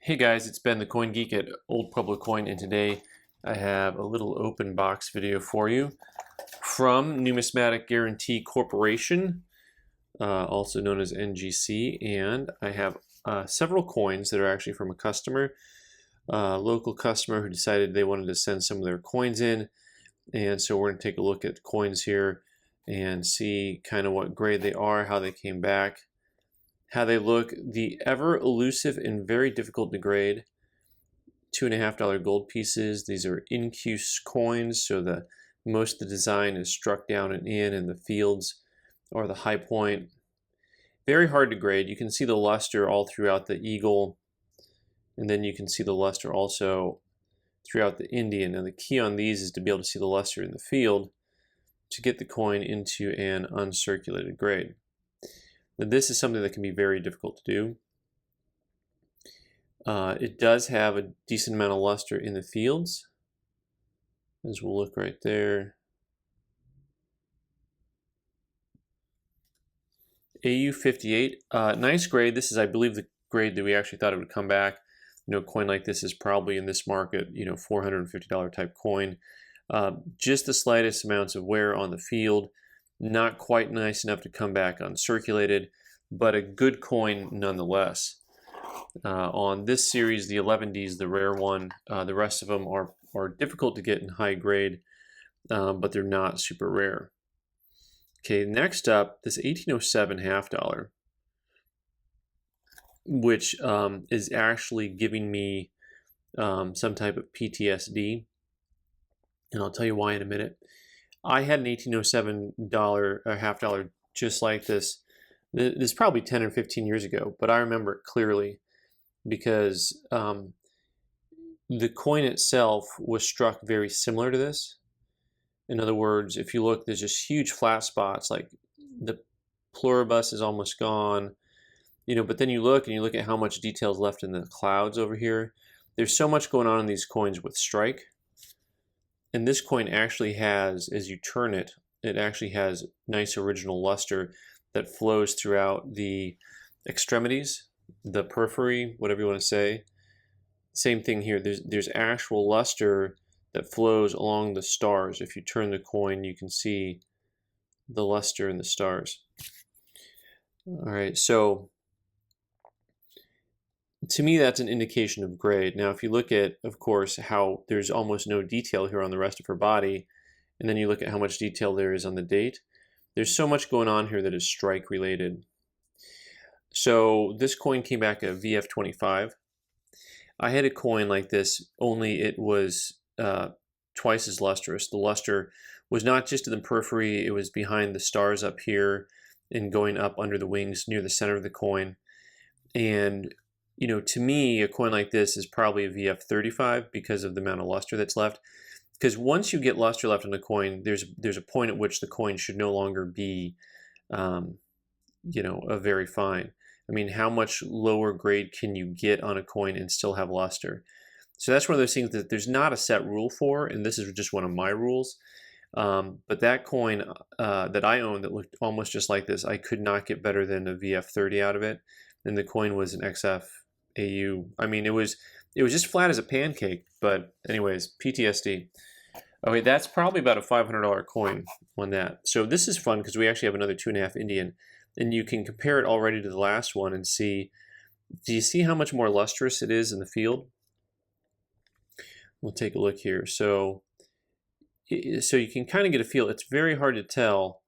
Hey guys, it's Ben the Coin Geek at Old Pueblo Coin, and today I have a little open box video for you from Numismatic Guarantee Corporation, also known as NGC, and I have several coins that are actually from a customer, local customer who decided they wanted to send some of their coins in, and so we're going to take a look at coins here and see kind of what grade they are, how they came back, how they look. The ever elusive and very difficult to grade $2.50 gold pieces. These are in-use coins, so most of the design is struck down and in the fields or the high point. Very hard to grade. You can see the luster all throughout the eagle, and then you can see the luster also throughout the Indian. And the key on these is to be able to see the luster in the field to get the coin into an uncirculated grade. Now, this is something that can be very difficult to do. It does have a decent amount of luster in the fields, as we'll look right there. AU58, nice grade. This is, I believe, the grade that we actually thought it would come back. A coin like this is probably in this market, $450 type coin. Just the slightest amounts of wear on the field. Not quite nice enough to come back uncirculated, but a good coin nonetheless. On this series, the 11D is the rare one. The rest of them are difficult to get in high grade, but they're not super rare. Okay, next up, this 1807 half dollar, which is actually giving me some type of PTSD, and I'll tell you why in a minute. I had an $1807 half dollar just like this. This is probably 10 or 15 years ago, but I remember it clearly because the coin itself was struck very similar to this. In other words, if you look, there's just huge flat spots, like the pluribus is almost gone, but then you look at how much detail is left in the clouds over here. There's so much going on in these coins with strike. And this coin actually has, as you turn it, it actually has nice original luster that flows throughout the extremities, the periphery, whatever you want to say. Same thing here. There's actual luster that flows along the stars. If you turn the coin, you can see the luster in the stars. All right, so to me, that's an indication of grade. Now, if you look at, of course, how there's almost no detail here on the rest of her body, and then you look at how much detail there is on the date, there's so much going on here that is strike related. So this coin came back at VF25. I had a coin like this, only it was twice as lustrous. The luster was not just in the periphery, it was behind the stars up here and going up under the wings near the center of the coin. And to me, a coin like this is probably a VF35 because of the amount of luster that's left. Because once you get luster left on the coin, there's a point at which the coin should no longer be, a very fine. I mean, how much lower grade can you get on a coin and still have luster? So that's one of those things that there's not a set rule for, and this is just one of my rules. But that coin that I owned that looked almost just like this, I could not get better than a VF30 out of it. And the coin was an XF AU. I mean, it was just flat as a pancake, but anyways, PTSD. Okay, that's probably about a $500 coin on that. So this is fun because we actually have another 2.5 Indian, and you can compare it already to the last one and see, do you see how much more lustrous it is in the field? We'll take a look here. So you can kind of get a feel. It's very hard to tell,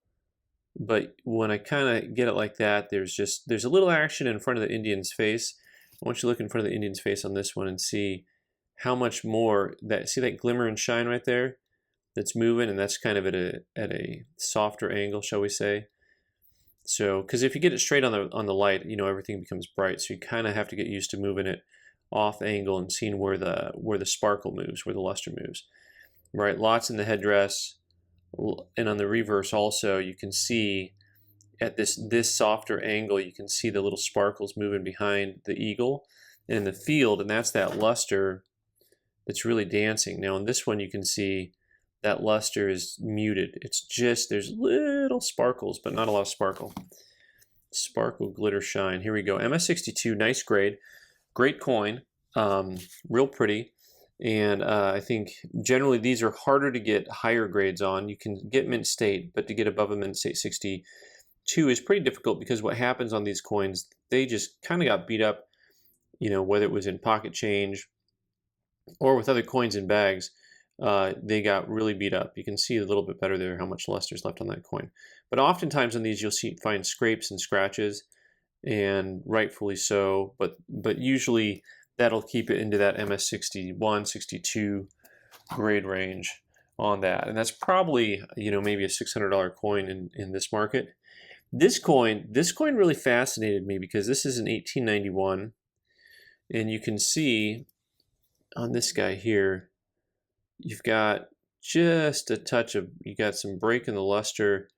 but when I kind of get it like that, there's a little action in front of the Indian's face. I want you to look in front of the Indian's face on this one and see how much more see that glimmer and shine right there that's moving, and that's kind of at a softer angle, shall we say. So, because if you get it straight on the light, everything becomes bright. So you kind of have to get used to moving it off angle and seeing where the sparkle moves, where the luster moves. Right, lots in the headdress, and on the reverse also, you can see at this softer angle, you can see the little sparkles moving behind the eagle and in the field, and that's that luster that's really dancing. Now in this one, you can see that luster is muted. It's just, there's little sparkles, but not a lot of sparkle. Sparkle, glitter, shine. Here we go. MS62, nice grade. Great coin. real pretty. And I think generally these are harder to get higher grades on. You can get mint state, but to get above a mint state 62 is pretty difficult, because what happens on these coins, they just kind of got beat up, whether it was in pocket change or with other coins in bags. They got really beat up. You can see a little bit better there how much luster is left on that coin. But oftentimes on these you'll find scrapes and scratches, and rightfully so, but usually that'll keep it into that MS61, 62 grade range on that. And that's probably, maybe a $600 coin in this market. This coin really fascinated me, because this is an 1891, and you can see on this guy here, you've got just a touch of, you got some break in the luster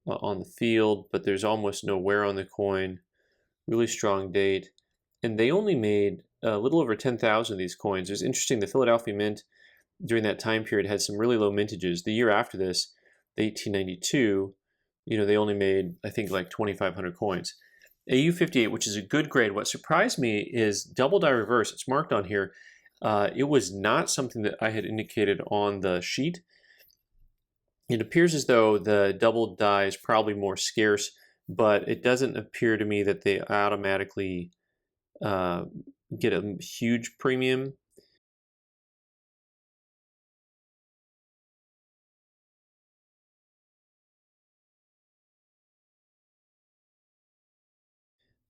on the field, but there's almost no wear on the coin. Really strong date. And they only made a little over 10,000 of these coins. It's interesting, the Philadelphia Mint during that time period had some really low mintages. The year after this, the 1892, they only made, I think, like 2,500 coins. AU58, which is a good grade. What surprised me is double die reverse. It's marked on here. It was not something that I had indicated on the sheet. It appears as though the double die is probably more scarce, but it doesn't appear to me that they automatically get a huge premium.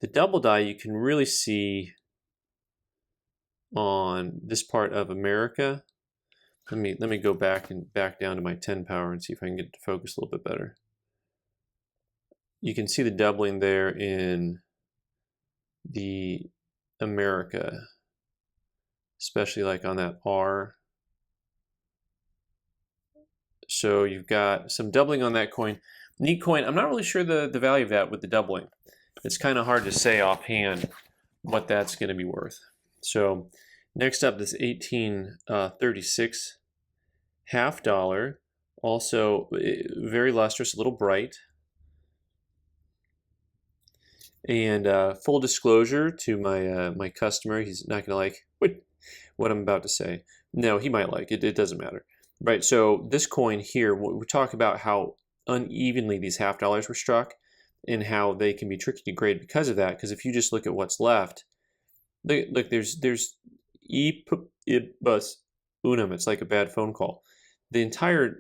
The double die you can really see on this part of America. Let me go back down to my 10 power and see if I can get it to focus a little bit better. You can see the doubling there in the America, especially like on that R. So you've got some doubling on that coin. Neat coin. I'm not really sure the value of that with the doubling. It's kind of hard to say offhand what that's going to be worth. So next up, this 1836 half dollar, also very lustrous, a little bright. And full disclosure to my customer, he's not going to like what I'm about to say. No, he might like it. It doesn't matter. Right, so this coin here, we talk about how unevenly these half dollars were struck and how they can be tricky to grade because of that. Because if you just look at what's left, look, there's e bus unum. It's like a bad phone call. The entire,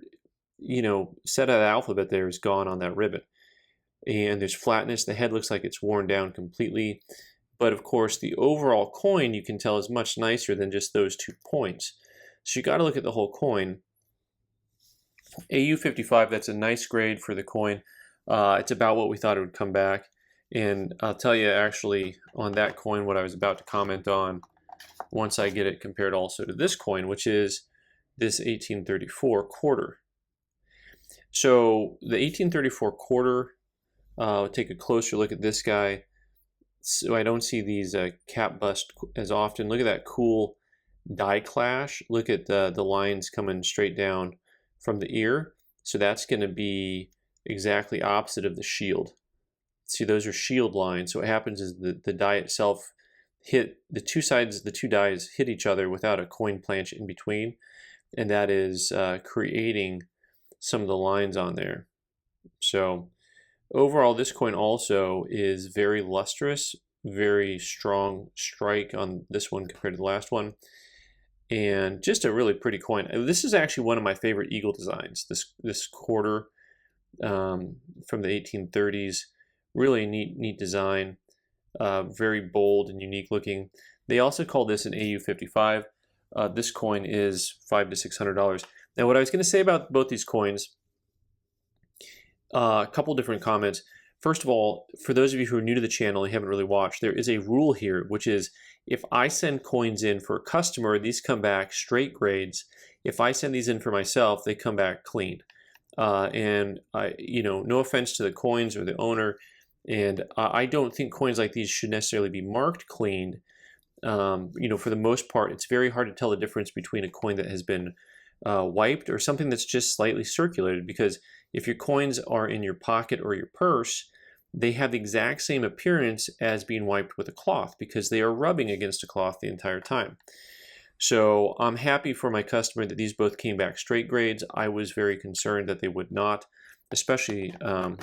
set of the alphabet there is gone on that ribbon. And there's flatness. The head looks like it's worn down completely. But of course, the overall coin, you can tell, is much nicer than just those 2 points. So you got to look at the whole coin. AU55, that's a nice grade for the coin. It's about what we thought it would come back. And I'll tell you actually on that coin what I was about to comment on once I get it compared also to this coin, which is this 1834 quarter. So the 1834 quarter, take a closer look at this guy. So I don't see these cap bust as often. Look at that cool die clash. Look at the lines coming straight down from the ear. So that's going to be exactly opposite of the shield. See, those are shield lines. So what happens is the die itself hit the two sides, the two dies hit each other without a coin planche in between. And that is creating some of the lines on there. So overall, this coin also is very lustrous, very strong strike on this one compared to the last one. And just a really pretty coin. This is actually one of my favorite eagle designs, this quarter from the 1830s. Really neat design, very bold and unique looking. They also call this an AU55. This coin is $500 to $600. Now, what I was going to say about both these coins, a couple different comments. First of all, for those of you who are new to the channel and haven't really watched, there is a rule here, which is if I send coins in for a customer, these come back straight grades. If I send these in for myself, they come back clean. And no offense to the coins or the owner, and I don't think coins like these should necessarily be marked clean. For the most part, it's very hard to tell the difference between a coin that has been wiped or something that's just slightly circulated, because if your coins are in your pocket or your purse, they have the exact same appearance as being wiped with a cloth because they are rubbing against a cloth the entire time. So I'm happy for my customer that these both came back straight grades. I was very concerned that they would not, especially,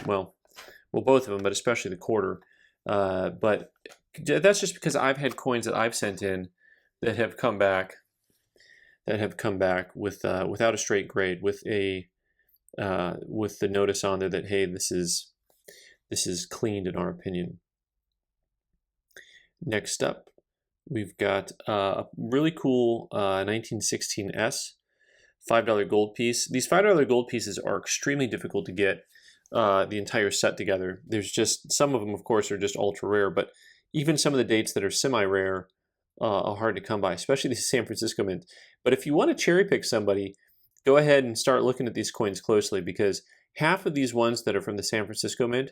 well, both of them, but especially the quarter. But that's just because I've had coins that I've sent in that have come back with without a straight grade, with a with the notice on there that, hey, this is cleaned in our opinion. Next up, we've got a really cool 1916S $5 gold piece. These $5 gold pieces are extremely difficult to get the entire set together. There's just, some of them, of course, are just ultra rare, but even some of the dates that are semi-rare are hard to come by, especially these San Francisco mints. But if you want to cherry pick somebody, go ahead and start looking at these coins closely, because half of these ones that are from the San Francisco mint,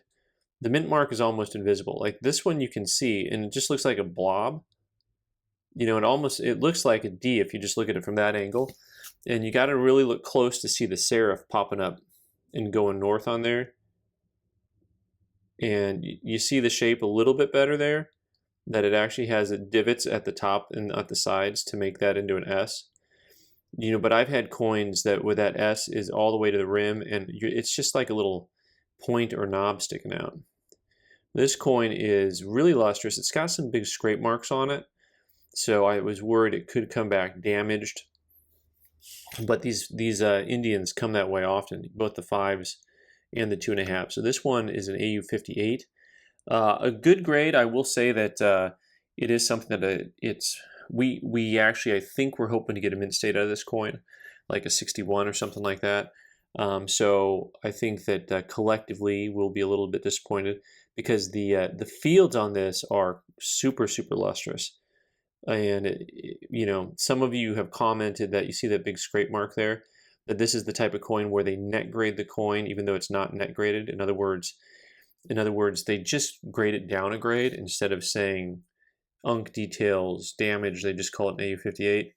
the mint mark is almost invisible. Like this one you can see, and it just looks like a blob. You know, it looks like a D if you just look at it from that angle. And you got to really look close to see the serif popping up and going north on there. And you see the shape a little bit better there, that it actually has divots at the top and at the sides to make that into an S. You know, but I've had coins that where that S is all the way to the rim, and it's just like a little point or knob sticking out. This coin is really lustrous. It's got some big scrape marks on it, so I was worried it could come back damaged. But these Indians come that way often, both the 5s and the 2.5. So this one is an AU58. A good grade. I will say that it is something that we actually, I think we're hoping to get a mint state out of this coin, like a 61 or something like that. So I think that collectively we'll be a little bit disappointed, because the fields on this are super, super lustrous. And you know, some of you have commented that you see that big scrape mark there, that this is the type of coin where they net grade the coin even though it's not net graded. In other words, they just grade it down a grade. Instead of saying unk details, damage, they just call it an AU58.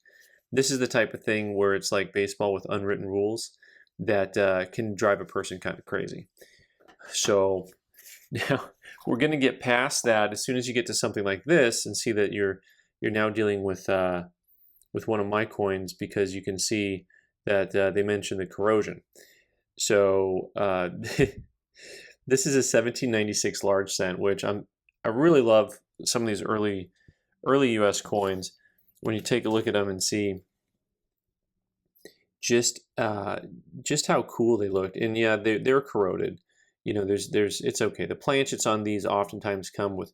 This is the type of thing where it's like baseball with unwritten rules that can drive a person kind of crazy. So now we're going to get past that as soon as you get to something like this and see that you're now dealing with one of my coins, because you can see that they mention the corrosion. So this is a 1796 large cent, which I really love some of these early U.S. coins. When you take a look at them and see just how cool they looked, and yeah, they're corroded. You know, it's okay. The planchets on these oftentimes come with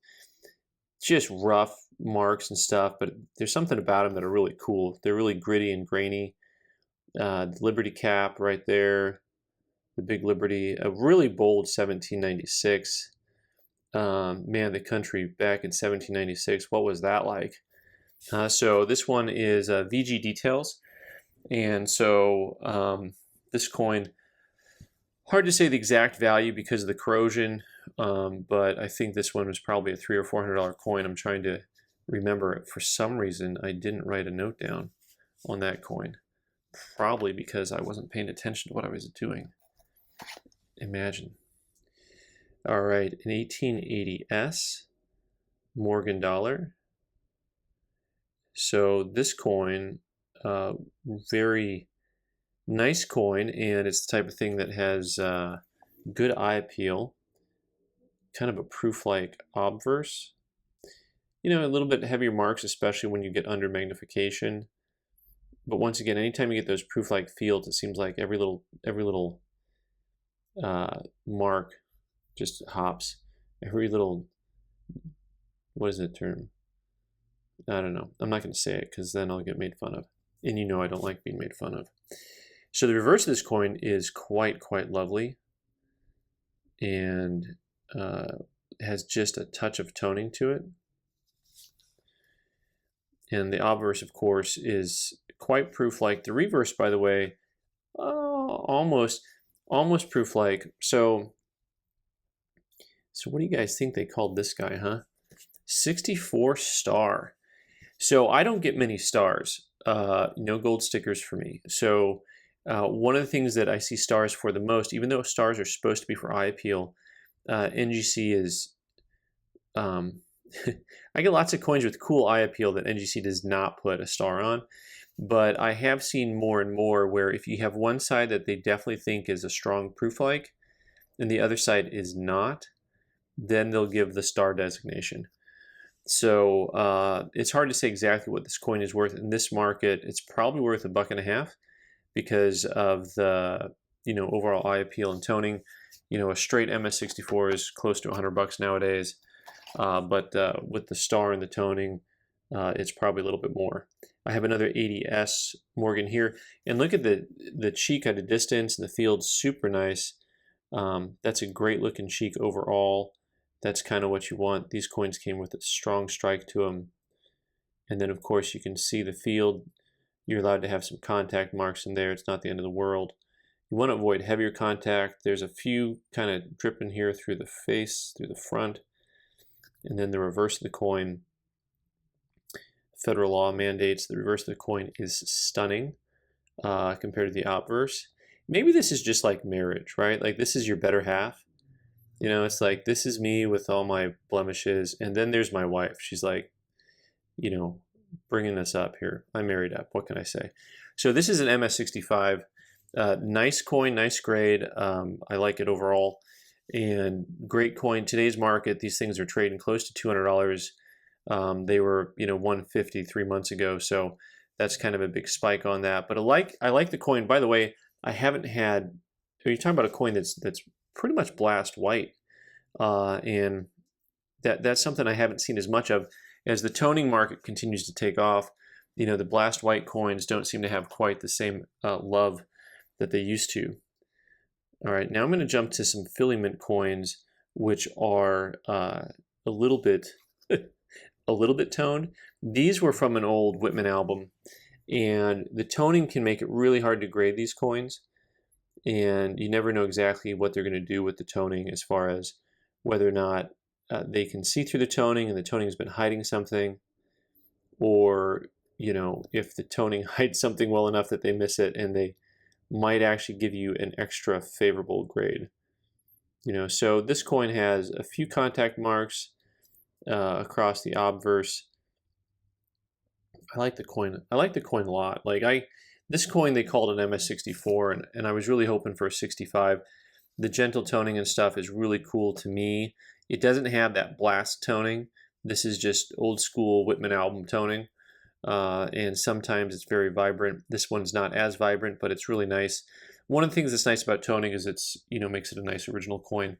just rough marks and stuff, but there's something about them that are really cool. They're really gritty and grainy. The Liberty cap right there, the big Liberty, a really bold 1796. Man, the country back in 1796, what was that like? So this one is VG Details, and so this coin, hard to say the exact value because of the corrosion, but I think this one was probably a $300 or $400 coin. I'm trying to remember it. For some reason, I didn't write a note down on that coin. Probably because I wasn't paying attention to what I was doing. Imagine. All right, an 1880S Morgan dollar. So this coin, very nice coin, and it's the type of thing that has good eye appeal. Kind of a proof-like obverse. You know, a little bit heavier marks, especially when you get under magnification. But once again, anytime you get those proof-like fields, it seems like every little mark just hops. Every little, what is the term? I don't know. I'm not going to say it because then I'll get made fun of. And you know I don't like being made fun of. So the reverse of this coin is quite lovely, and has just a touch of toning to it. And the obverse, of course, is quite proof-like. The reverse, by the way, almost proof-like. So what do you guys think they called this guy, huh? 64 star. So I don't get many stars. No gold stickers for me. So one of the things that I see stars for the most, even though stars are supposed to be for eye appeal, NGC is, I get lots of coins with cool eye appeal that NGC does not put a star on, but I have seen more and more where if you have one side that they definitely think is a strong proof like, and the other side is not, then they'll give the star designation. So it's hard to say exactly what this coin is worth in this market. It's probably worth $1.50 because of the overall eye appeal and toning. A straight MS64 is close to $100 nowadays, but with the star and the toning, it's probably a little bit more. I have another 80S Morgan here, and look at the cheek at a distance, and the field's super nice. That's a great looking cheek overall. That's kind of what you want. These coins came with a strong strike to them. And then of course you can see the field. You're allowed to have some contact marks in there. It's not the end of the world. You want to avoid heavier contact. There's a few kind of dripping here through the face, through the front. And then the reverse of the coin. Federal law mandates the reverse of the coin is stunning compared to the obverse. Maybe this is just like marriage, right? Like this is your better half. It's like, this is me with all my blemishes, and then there's my wife. She's like, bringing us up here. I married up. What can I say? So this is an MS65. Nice coin, nice grade. I like it overall. And great coin. Today's market, these things are trading close to $200. They were, $150 3 months ago. So that's kind of a big spike on that. But I like the coin. By the way, I haven't had, you're talking about a coin that's pretty much blast white, and that's something I haven't seen as much of. As the toning market continues to take off, the blast white coins don't seem to have quite the same love that they used to. All right, now I'm going to jump to some Philly Mint coins, which are a little bit toned. These were from an old Whitman album, and the toning can make it really hard to grade these coins. And you never know exactly what they're going to do with the toning as far as whether or not they can see through the toning and the toning has been hiding something, or if the toning hides something well enough that they miss it and they might actually give you an extra favorable grade. So this coin has a few contact marks across the obverse. I like the coin. I like the coin a lot. This coin they called an MS64, and I was really hoping for a 65. The gentle toning and stuff is really cool to me. It doesn't have that blast toning. This is just old school Whitman album toning, and sometimes it's very vibrant. This one's not as vibrant, but it's really nice. One of the things that's nice about toning is it's makes it a nice original coin.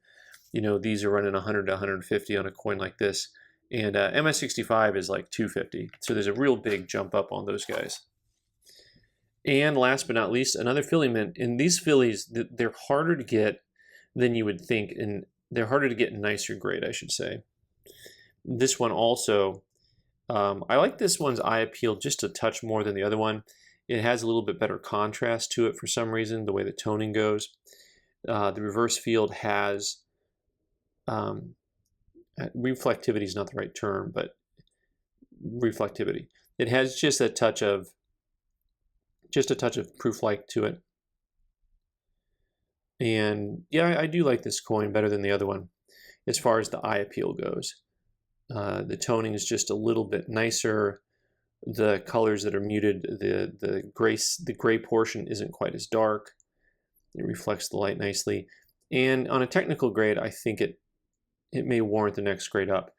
These are running 100 to 150 on a coin like this, and MS65 is like 250. So there's a real big jump up on those guys. And last but not least, another Philly Mint. And these Phillies, they're harder to get than you would think, and they're harder to get in nicer grade, I should say. This one also, I like this one's eye appeal just a touch more than the other one. It has a little bit better contrast to it for some reason, the way the toning goes. The reverse field has, reflectivity is not the right term, but reflectivity. It has just a touch of proof-like to it. And yeah, I do like this coin better than the other one as far as the eye appeal goes. The toning is just a little bit nicer. The colors that are muted, the gray portion isn't quite as dark. It reflects the light nicely. And on a technical grade, I think it may warrant the next grade up.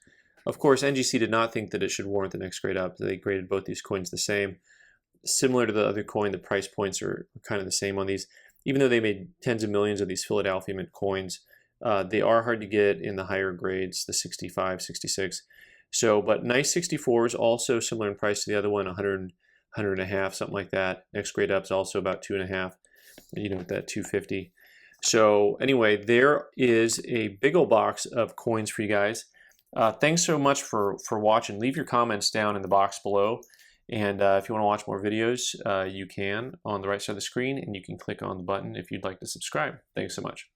Of course, NGC did not think that it should warrant the next grade up. They graded both these coins the same. Similar to the other coin, the price points are kind of the same on these. Even though they made tens of millions of these Philadelphia Mint coins, they are hard to get in the higher grades, the 65, 66. So, but nice 64s, also similar in price to the other one, 100, 100 and a half, something like that. Next grade up is also about 2.5, with that 250. So anyway, there is a big old box of coins for you guys. Thanks so much for watching. Leave your comments down in the box below. And if you want to watch more videos, you can on the right side of the screen, and you can click on the button if you'd like to subscribe. Thanks so much.